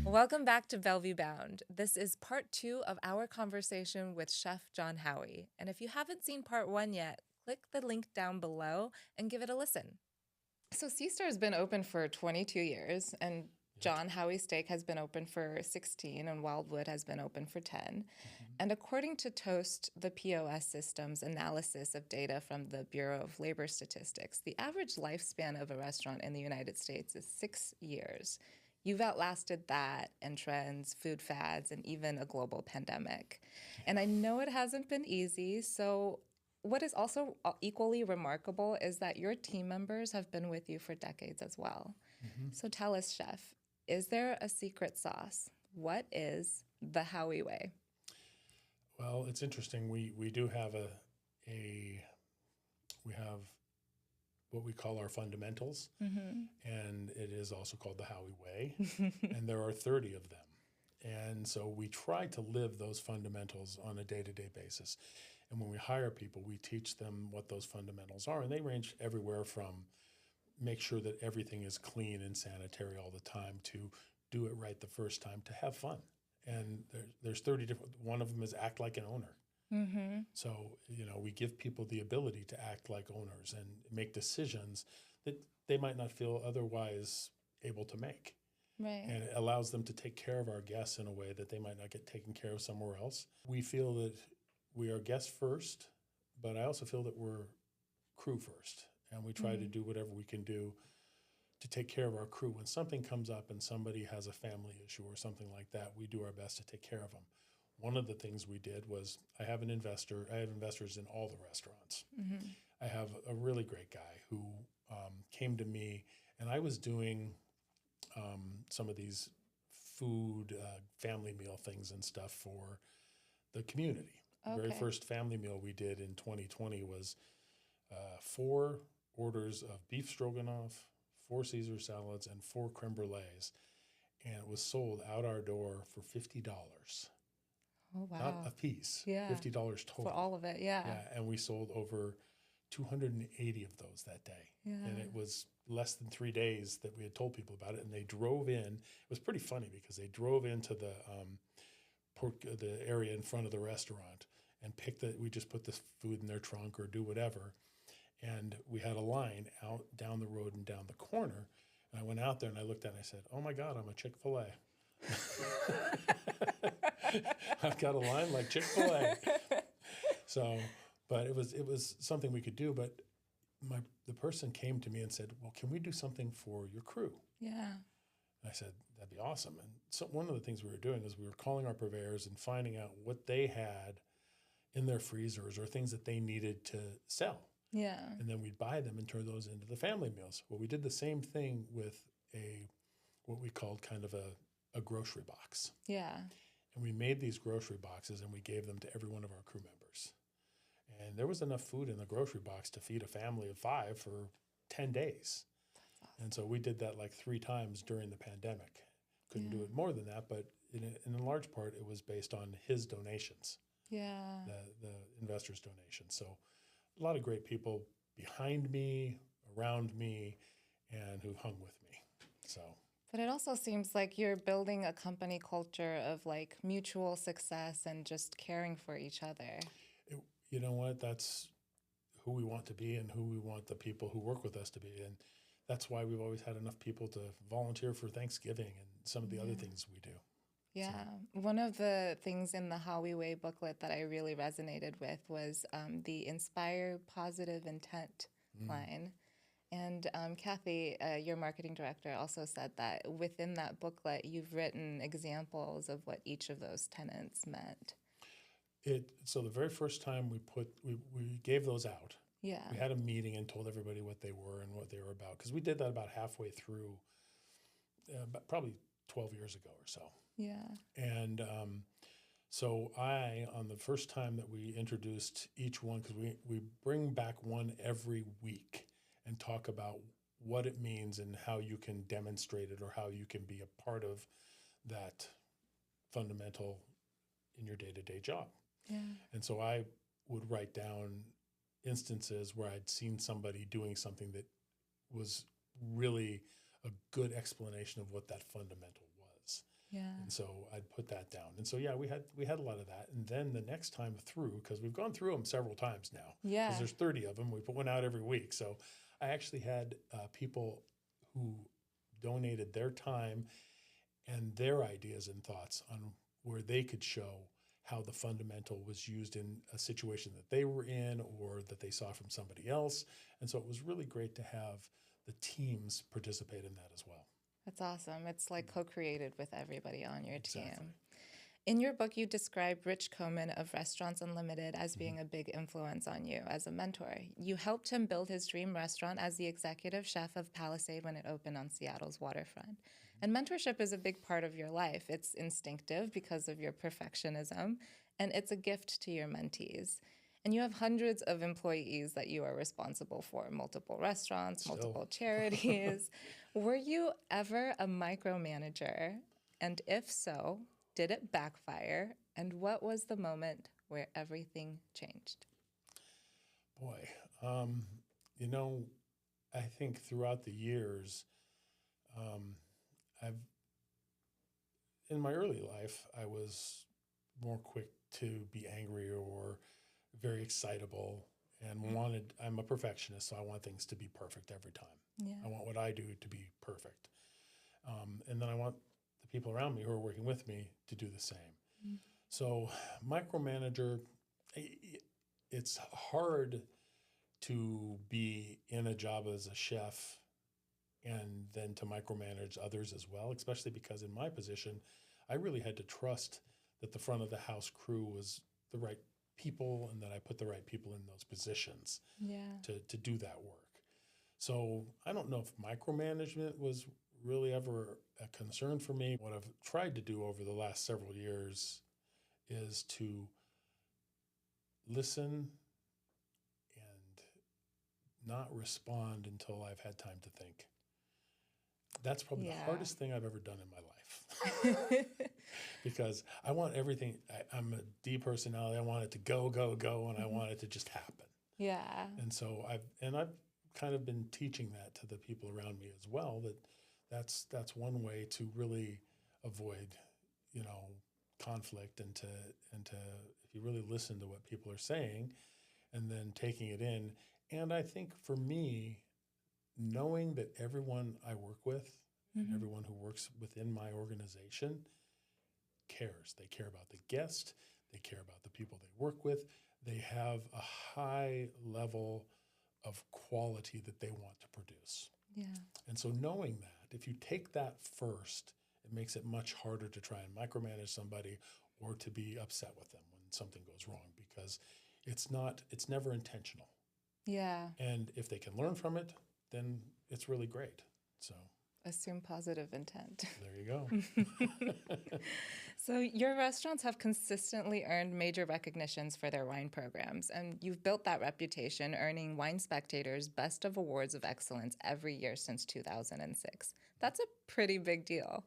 Welcome back to Bellevue Bound. This is part 2 of our conversation with Chef John Howie. And if you haven't seen part 1 yet, click the link down below and give it a listen. So C-Star has been open for 22 years, and John Howie Steak has been open for 16, and Wildwood has been open for 10. And according to Toast, the POS system's analysis of data from the Bureau of Labor Statistics, the average lifespan of a restaurant in the United States is 6 years. You've outlasted that and trends, food fads, and even a global pandemic. And I know it hasn't been easy, so what is also equally remarkable is that your team members have been with you for decades as well. So tell us, Chef, is there a secret sauce? What is the Howie Way? Well, it's interesting. We do have we have what we call our fundamentals, and it is also called the Howie Way, and there are 30 of them. And so we try to live those fundamentals on a day-to-day basis. And when we hire people, we teach them what those fundamentals are, and they range everywhere from make sure that everything is clean and sanitary all the time to do it right the first time to have fun. And there's 30 different, one of them is act like an owner. So, we give people the ability to act like owners and make decisions that they might not feel otherwise able to make. Right. And it allows them to take care of our guests in a way that they might not get taken care of somewhere else. We feel that we are guests first, but I also feel that we're crew first. And we try to do whatever we can do to take care of our crew. When something comes up and somebody has a family issue or something like that, we do our best to take care of them. One of the things we did was I have investors in all the restaurants. I have a really great guy who came to me, and I was doing some of these food, family meal things and stuff for the community. The very first family meal we did in 2020 was 4 orders of beef stroganoff, 4 Caesar salads, and 4 creme brulees. And it was sold out our door for $50. Oh, wow. Not a piece, $50 total. For all of it, Yeah, and we sold over 280 of those that day. And it was less than 3 days that we had told people about it, and they drove in. It was pretty funny because they drove into the area in front of the restaurant and we just put the food in their trunk or do whatever. And we had a line out down the road and down the corner. And I went out there and I looked at it and I said, oh my God, I'm a Chick-fil-A. I've got a line like Chick-fil-A. So, but it was something we could do. But the person came to me and said, well, can we do something for your crew? Yeah. And I said, that'd be awesome. And so one of the things we were doing is we were calling our purveyors and finding out what they had in their freezers or things that they needed to sell. Yeah. And then we'd buy them and turn those into the family meals. Well, we did the same thing with what we called kind of a grocery box. Yeah. And we made these grocery boxes and we gave them to every one of our crew members. And there was enough food in the grocery box to feed a family of 5 for 10 days. That's awesome. And so we did that like 3 times during the pandemic. Couldn't do it more than that, but in large part, it was based on his donations. Yeah. The investors' donations. So a lot of great people behind me, around me, and who've hung with me. So. But it also seems like you're building a company culture of like mutual success and just caring for each other. You know what? That's who we want to be and who we want the people who work with us to be. And that's why we've always had enough people to volunteer for Thanksgiving and some of the other things we do. Yeah. So. One of the things in the Howie Way booklet that I really resonated with was the inspire positive intent line. And Kathy, your marketing director, also said that within that booklet, you've written examples of what each of those tenets meant. So the very first time we gave those out, we had a meeting and told everybody what they were and what they were about. Because we did that about halfway through, probably 12 years ago or so. Yeah. And so on the first time that we introduced each one, because we bring back one every week and talk about what it means and how you can demonstrate it or how you can be a part of that fundamental in your day-to-day job. Yeah. And so I would write down instances where I'd seen somebody doing something that was really a good explanation of what that fundamental was. Yeah. And so I'd put that down. And so, yeah, we had a lot of that. And then the next time through, because we've gone through them several times now, Yeah. because there's 30 of them, we put one out every week. So I actually had people who donated their time and their ideas and thoughts on where they could show how the fundamental was used in a situation that they were in or that they saw from somebody else. And so it was really great to have the teams participate in that as well. That's awesome. It's like co-created with everybody on your team. Exactly. In your book, you describe Rich Coman of Restaurants Unlimited as being a big influence on you as a mentor. You helped him build his dream restaurant as the executive chef of Palisade when it opened on Seattle's waterfront. And mentorship is a big part of your life. It's instinctive because of your perfectionism, and it's a gift to your mentees. And you have hundreds of employees that you are responsible for, multiple restaurants, multiple charities. Were you ever a micromanager? And if so, did it backfire? And what was the moment where everything changed? Boy, I think throughout the years, in my early life, I was more quick to be angry or very excitable and I'm a perfectionist, so I want things to be perfect every time. Yeah. I want what I do to be perfect. And then I want the people around me who are working with me to do the same. Mm-hmm. So micromanager, it's hard to be in a job as a chef and then to micromanage others as well, especially because in my position, I really had to trust that the front of the house crew was the right people and that I put the right people in those positions to do that work. So I don't know if micromanagement was really ever a concern for me. What I've tried to do over the last several years is to listen and not respond until I've had time to think. That's probably the hardest thing I've ever done in my life. Because I want everything, I'm a D personality, I want it to go, and I want it to just happen. Yeah. And so I've kind of been teaching that to the people around me as well, that's one way to really avoid, conflict and to if you really listen to what people are saying and then taking it in. And I think for me, knowing that everyone I work with and everyone who works within my organization cares. They care about the guest. They care about the people they work with. They have a high level of quality that they want to produce. Yeah. And so knowing that, if you take that first, it makes it much harder to try and micromanage somebody or to be upset with them when something goes wrong, because it's never intentional. Yeah. And if they can learn from it, then it's really great. So assume positive intent. there you go. So your restaurants have consistently earned major recognitions for their wine programs, and you've built that reputation, earning Wine Spectator's Best of Awards of Excellence every year since 2006. That's a pretty big deal.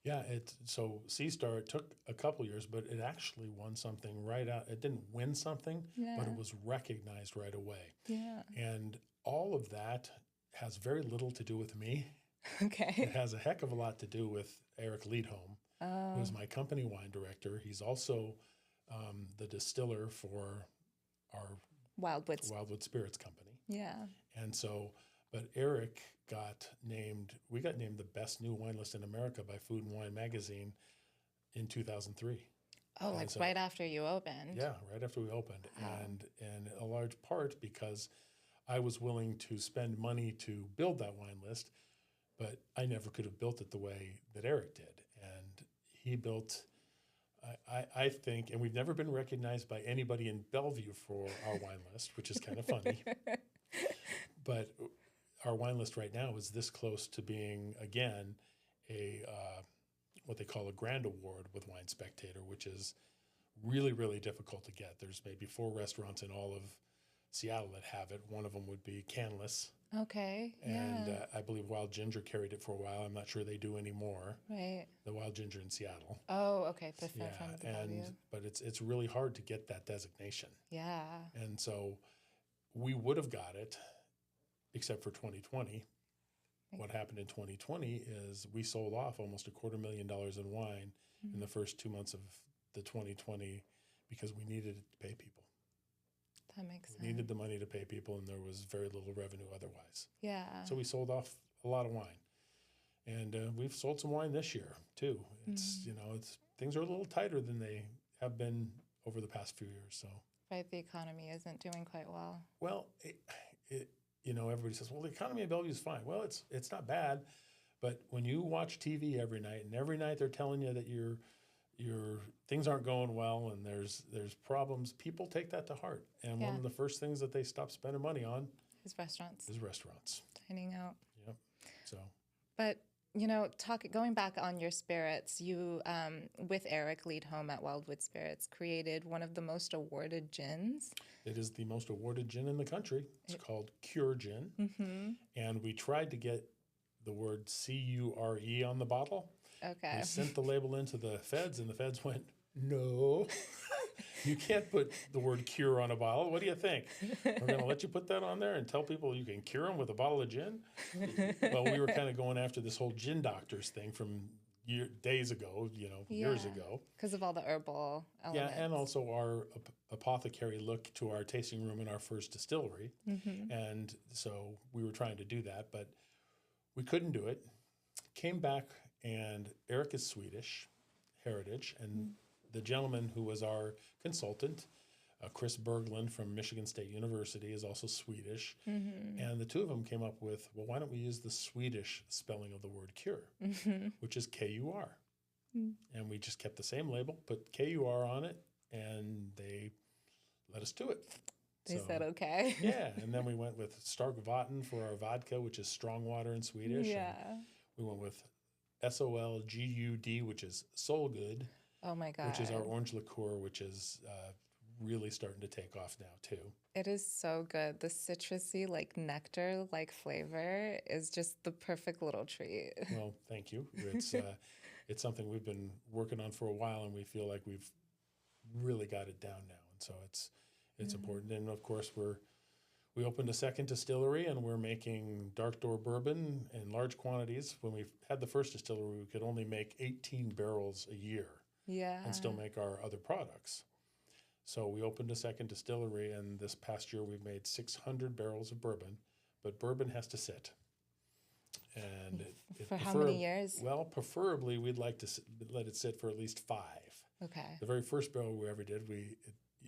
Yeah, so C-Star, it took a couple years, but it actually won something right out. It didn't win something, but it was recognized right away. Yeah. And all of that has very little to do with me. Okay. It has a heck of a lot to do with Eric Liedholm, who's my company wine director. He's also the distiller for our Wildwood Spirits company. Yeah. And so, but Eric we got named the best new wine list in America by Food and Wine magazine in 2003. Oh, like so, right after you opened? Yeah, right after we opened. Wow. And a large part because I was willing to spend money to build that wine list, but I never could have built it the way that Eric did. And he built, I think, and we've never been recognized by anybody in Bellevue for our wine list, which is kind of funny. But our wine list right now is this close to being, again, what they call a grand award with Wine Spectator, which is really, really difficult to get. There's maybe 4 restaurants in all of Seattle that have it. One of them would be Canlis. Okay. And I believe Wild Ginger carried it for a while. I'm not sure they do anymore. Right. The Wild Ginger in Seattle. Oh, okay. From the Bellevue. But it's really hard to get that designation. Yeah. And so we would have got it, except for 2020. What happened in 2020 is we sold off almost $250,000 in wine in the first 2 months of the 2020 because we needed it to pay people. That makes sense. We needed the money to pay people, and there was very little revenue otherwise. Yeah. So we sold off a lot of wine. And we've sold some wine this year, too. It's, things are a little tighter than they have been over the past few years. So, right, the economy isn't doing quite well. Well, everybody says, well, the economy of Bellevue is fine. Well, it's not bad, but when you watch TV every night, and every night they're telling you that your things aren't going well and there's problems, people take that to heart. And one of the first things that they stop spending money on is restaurants. Dining out. Yep. So, but going back on your spirits, you, with Eric Leadholm at Wildwood Spirits, created one of the most awarded gins. It is the most awarded gin in the country. It's called Curegen. Mm-hmm. And we tried to get the word C-U-R-E on the bottle. Okay. We sent the label into the feds, and the feds went, no, you can't put the word cure on a bottle. What do you think? We're going to let you put that on there and tell people you can cure them with a bottle of gin? Well, we were kind of going after this whole gin doctors thing from days ago, years ago. Because of all the herbal elements. Yeah, and also our apothecary look to our tasting room in our first distillery. Mm-hmm. And so we were trying to do that, but we couldn't do it. Came back, and Eric is Swedish heritage, and the gentleman who was our consultant, Chris Berglund from Michigan State University, is also Swedish. Mm-hmm. And the two of them came up with, well, why don't we use the Swedish spelling of the word cure, which is K-U-R. Mm-hmm. And we just kept the same label, put K-U-R on it, and they let us do it. They said okay. Yeah, and then we went with Starkvatten for our vodka, which is strong water in Swedish. Yeah. And we went with SOLGUD, which is Soul Good. Oh my God. Which is our orange liqueur, which is really starting to take off now too. It is so good. The citrusy, nectar-like flavor is just the perfect little treat. Well, thank you. It's something we've been working on for a while, and we feel like we've really got it down now. And so it's important. And of course, we opened a second distillery, and we're making dark door bourbon in large quantities. When we had the first distillery, we could only make 18 barrels a year. Yeah. And still make our other products. So we opened a second distillery, and this past year we've made 600 barrels of bourbon, but bourbon has to sit. And for how many years? Well, preferably we'd like to let it sit for at least 5. Okay. The very first barrel we ever did,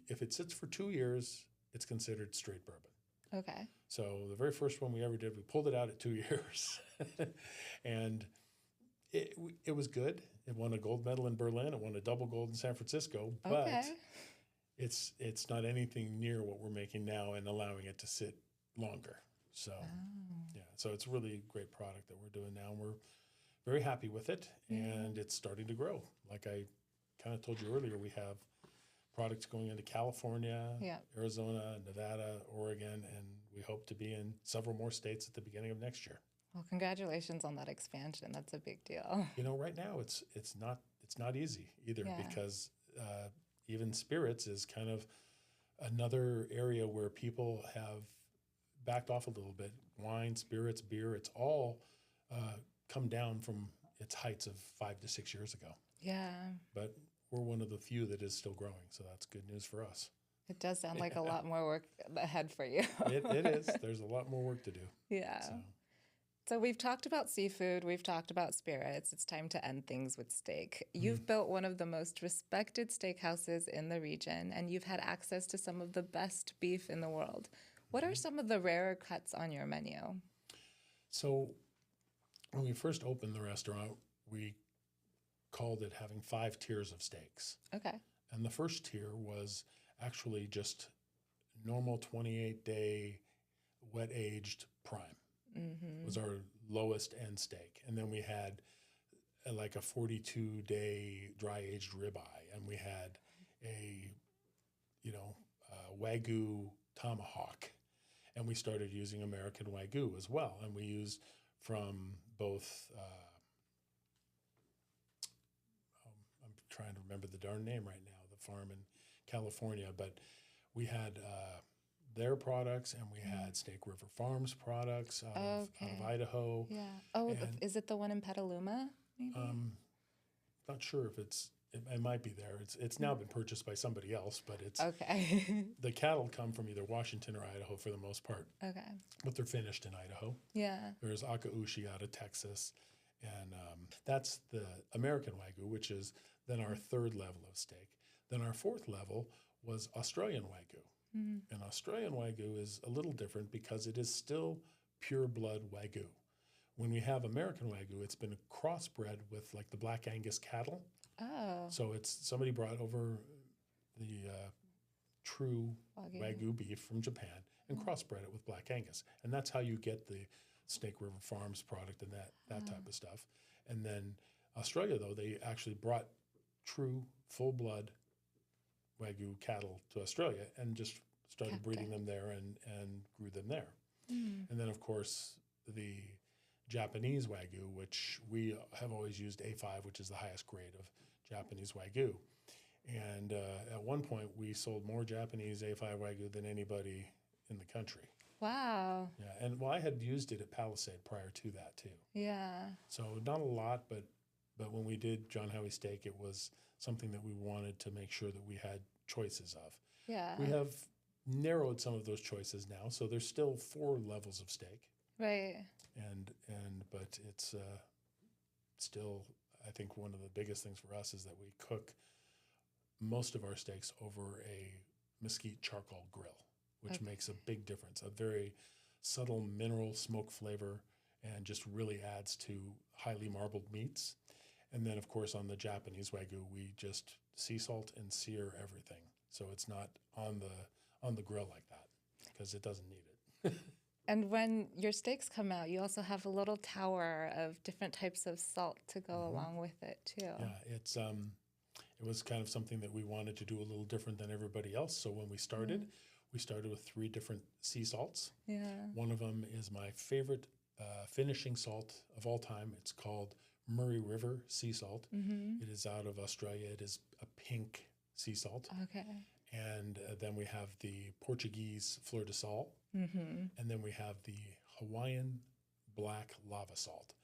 if it sits for 2 years, it's considered straight bourbon. Okay. So the very first one we ever did, we pulled it out at 2 years, and it was good. It won a gold medal in Berlin. It won a double gold in San Francisco. But it's not anything near what we're making now and allowing it to sit longer. So, so it's really a great product that we're doing now. And we're very happy with it, and it's starting to grow. Like I kind of told you earlier, we have products going into California, Arizona, Nevada, Oregon, and we hope to be in several more states at the beginning of next year. Well, congratulations on that expansion. That's a big deal. Right now it's not easy either because even spirits is kind of another area where people have backed off a little bit. Wine, spirits, beer, it's all come down from its heights of 5 to 6 years ago. Yeah. But we're one of the few that is still growing, so that's good news for us. It does sound like a lot more work ahead for you. It is. There's a lot more work to do. Yeah. So we've talked about seafood, we've talked about spirits. It's time to end things with steak. You've built one of the most respected steakhouses in the region, and you've had access to some of the best beef in the world. What are some of the rarer cuts on your menu? So when we first opened the restaurant, we called it having 5 tiers of steaks. Okay. And the first tier was actually just normal 28-day wet-aged prime. Mm-hmm. Was our lowest end steak. And then we had like a 42-day dry-aged ribeye, and we had a Wagyu tomahawk, and we started using American Wagyu as well. And we used from both, I'm trying to remember the darn name right now, the farm in California, but we had their products, and we had Steak River Farms products out of Idaho. Yeah. Oh, And, is it the one in Petaluma? Maybe? Not sure if it might be there. It's now been purchased by somebody else, but it's Okay. the cattle come from either Washington or Idaho for the most part. Okay. But they're finished in Idaho. Yeah. There's Akaushi out of Texas, and that's the American Wagyu, which is then our third level of steak. Then our fourth level was Australian Wagyu. And Australian Wagyu is a little different because it is still pure blood Wagyu. When we have American Wagyu, it's been crossbred with like the Black Angus cattle. Oh. So it's somebody brought over the true Wagyu beef from Japan and crossbred it with Black Angus. And that's how you get the Snake River Farms product and that type of stuff. And then Australia, though, they actually brought true full-blood Wagyu cattle to Australia and just started breeding them there and grew them there. And then, of course, the Japanese Wagyu, which we have always used A5, which is the highest grade of Japanese Wagyu. And at one point, we sold more Japanese A5 Wagyu than anybody in the country. Wow. Yeah, and well, I had used it at Palisade prior to that too. Yeah. So not a lot, but when we did John Howie Steak, it was something that we wanted to make sure that we had choices of. Yeah. We have narrowed some of those choices now, so there's still 4 levels of steak. Right. But it's still, I think one of the biggest things for us is that we cook most of our steaks over a Mesquite charcoal grill, which makes a big difference. A very subtle mineral smoke flavor and just really adds to highly marbled meats. And then, of course, on the Japanese Wagyu, we just sea salt and sear everything. So it's not on the grill like that because it doesn't need it. And when your steaks come out, you also have a little tower of different types of salt to go along with it too. Yeah, it was kind of something that we wanted to do a little different than everybody else. So when we started with 3 different sea salts. Yeah. One of them is my favorite finishing salt of all time. It's called Murray River sea salt. It is out of Australia. It is a pink sea salt. Okay. And then we have the Portuguese fleur de sal. And then we have the Hawaiian black lava salt.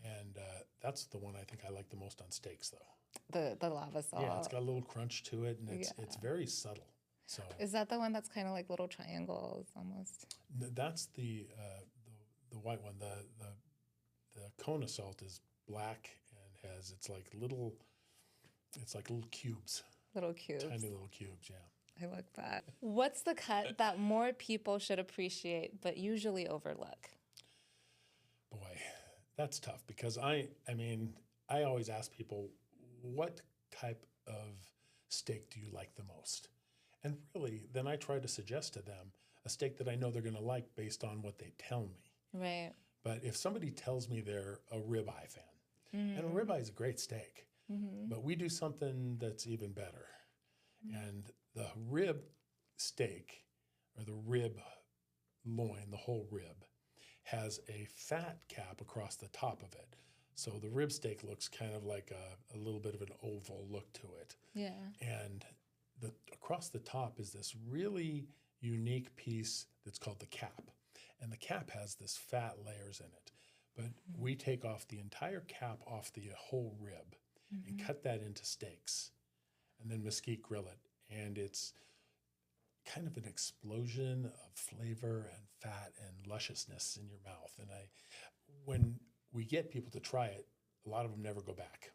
And that's the one I think I like the most on steaks, though. The lava salt. Yeah, it's got a little crunch to it, and it's very subtle. So is that the one that's kind of like little triangles almost? That's the white one. The Kona salt is black and it's like little cubes. Little cubes. Tiny little cubes, yeah. I like that. What's the cut that more people should appreciate but usually overlook? Boy, that's tough because I always ask people, what type of steak do you like the most? And really, then I try to suggest to them a steak that I know they're going to like based on what they tell me. Right. But if somebody tells me they're a ribeye fan, and a ribeye is a great steak, but we do something that's even better. And the rib steak, or the rib loin, the whole rib, has a fat cap across the top of it. So the rib steak looks kind of like a little bit of an oval look to it. Yeah. And across the top is this really unique piece that's called the cap. And the cap has this fat layers in it. But we take off the entire cap off the whole rib and cut that into steaks and then mesquite grill it. And it's kind of an explosion of flavor and fat and lusciousness in your mouth. And when we get people to try it, a lot of them never go back.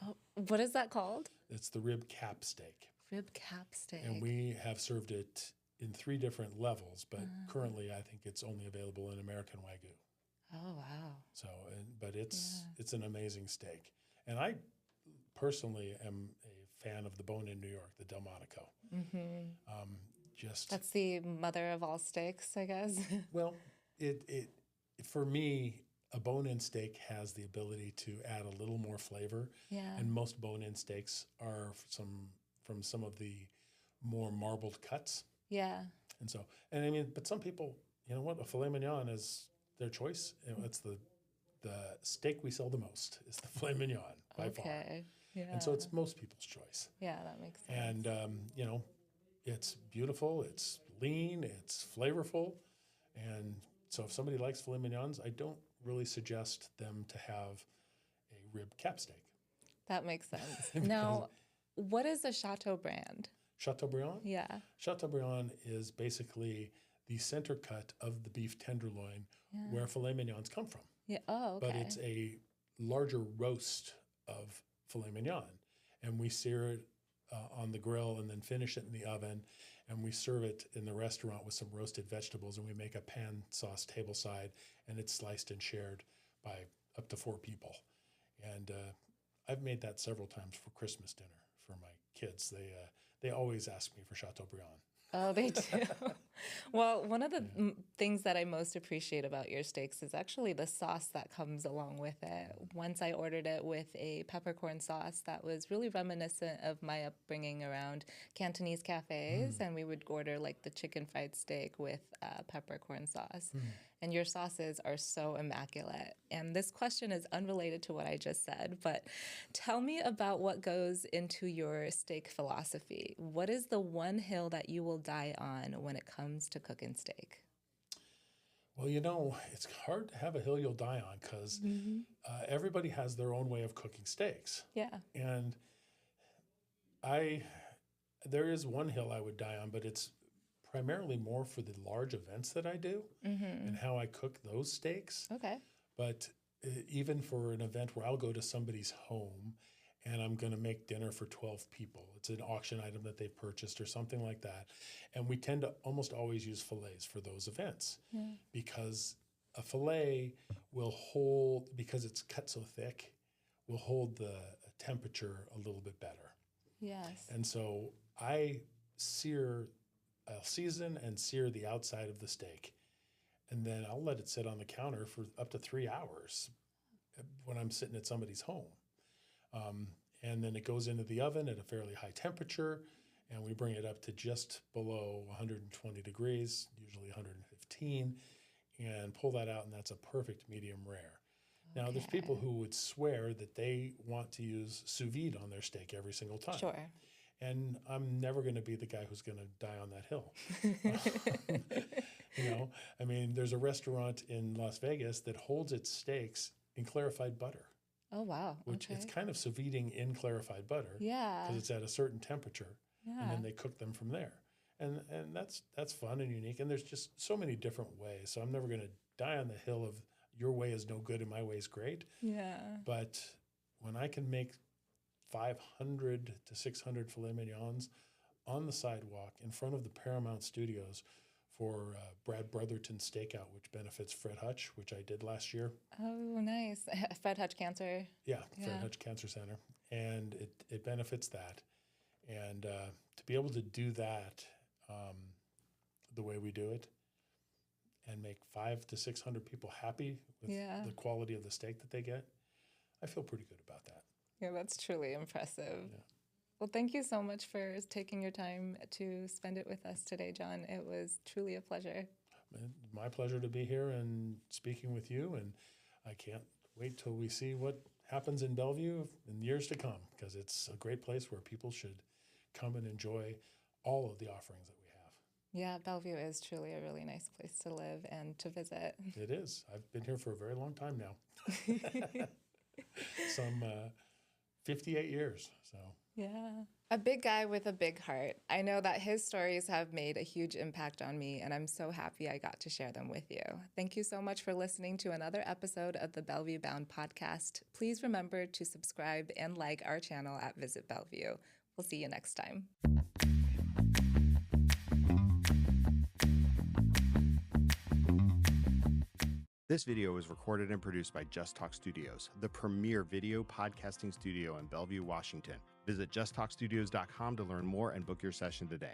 Oh, what is that called? It's the rib cap steak. Rib cap steak. And we have served it in 3 different levels, but currently I think it's only available in American Wagyu. Oh, wow. So, but it's an amazing steak. And I personally am a fan of the bone in New York, the Delmonico. That's the mother of all steaks, I guess. Well, it for me, a bone-in steak has the ability to add a little more flavor. Yeah. And most bone-in steaks are from some of the more marbled cuts. Yeah. And so, and I mean, but some people, you know what, a filet mignon is their choice. You know, it's the steak we sell the most is the filet mignon by far. Yeah. And so it's most people's choice. Yeah, that makes sense. And, you know, it's beautiful. It's lean, it's flavorful. And so if somebody likes filet mignons, I don't really suggest them to have a rib cap steak. That makes sense. Now, what is a Chateaubriand? Chateaubriand? Yeah. Chateaubriand is basically the center cut of the beef tenderloin where filet mignons come from. Yeah. Oh, okay. But it's a larger roast of filet mignon. And we sear it on the grill and then finish it in the oven. And we serve it in the restaurant with some roasted vegetables. And we make a pan sauce tableside, and it's sliced and shared by up to 4 people. And I've made that several times for Christmas dinner for my kids. They always ask me for Chateaubriand. Oh, they do. Well, one of the things that I most appreciate about your steaks is actually the sauce that comes along with it. Once I ordered it with a peppercorn sauce that was really reminiscent of my upbringing around Cantonese cafes, and we would order like the chicken fried steak with peppercorn sauce. And your sauces are so immaculate. And this question is unrelated to what I just said, but tell me about what goes into your steak philosophy. What is the one hill that you will die on when it comes to cooking steak? Well, it's hard to have a hill you'll die on because everybody has their own way of cooking steaks. Yeah. And there is one hill I would die on, but it's primarily more for the large events that I do and how I cook those steaks. Okay. But even for an event where I'll go to somebody's home and I'm going to make dinner for 12 people, it's an auction item that they've purchased or something like that. And we tend to almost always use fillets for those events because a fillet will hold, because it's cut so thick, will hold the temperature a little bit better. Yes. And so I'll season and sear the outside of the steak, and then I'll let it sit on the counter for up to 3 hours when I'm sitting at somebody's home. And then it goes into the oven at a fairly high temperature, and we bring it up to just below 120 degrees, usually 115, and pull that out, and that's a perfect medium rare. Okay. Now, there's people who would swear that they want to use sous vide on their steak every single time. Sure. And I'm never going to be the guy who's going to die on that hill. There's a restaurant in Las Vegas that holds its steaks in clarified butter. Oh, wow. Which it's kind of sous videing in clarified butter. Yeah. Because it's at a certain temperature. Yeah. And then they cook them from there. And that's fun and unique. And there's just so many different ways. So I'm never going to die on the hill of your way is no good and my way is great. Yeah. But when I can make 500 to 600 filet mignons on the sidewalk in front of the Paramount Studios for Brad Brotherton's Stakeout, which benefits Fred Hutch, which I did last year. Oh, nice. Fred Hutch Cancer. Yeah, Fred Hutch Cancer Center. And it benefits that. And to be able to do that the way we do it and make 500 to 600 people happy with the quality of the steak that they get, I feel pretty good about that. Yeah, that's truly impressive. Yeah. Well, thank you so much for taking your time to spend it with us today, John. It was truly a pleasure. My pleasure to be here and speaking with you, and I can't wait till we see what happens in Bellevue in years to come, because it's a great place where people should come and enjoy all of the offerings that we have. Yeah, Bellevue is truly a really nice place to live and to visit. It is. I've been here for a very long time now. Some 58 years, so. Yeah. A big guy with a big heart. I know that his stories have made a huge impact on me, and I'm so happy I got to share them with you. Thank you so much for listening to another episode of the Bellevue Bound podcast. Please remember to subscribe and like our channel at Visit Bellevue. We'll see you next time. This video was recorded and produced by Just Talk Studios, the premier video podcasting studio in Bellevue, Washington. Visit justtalkstudios.com to learn more and book your session today.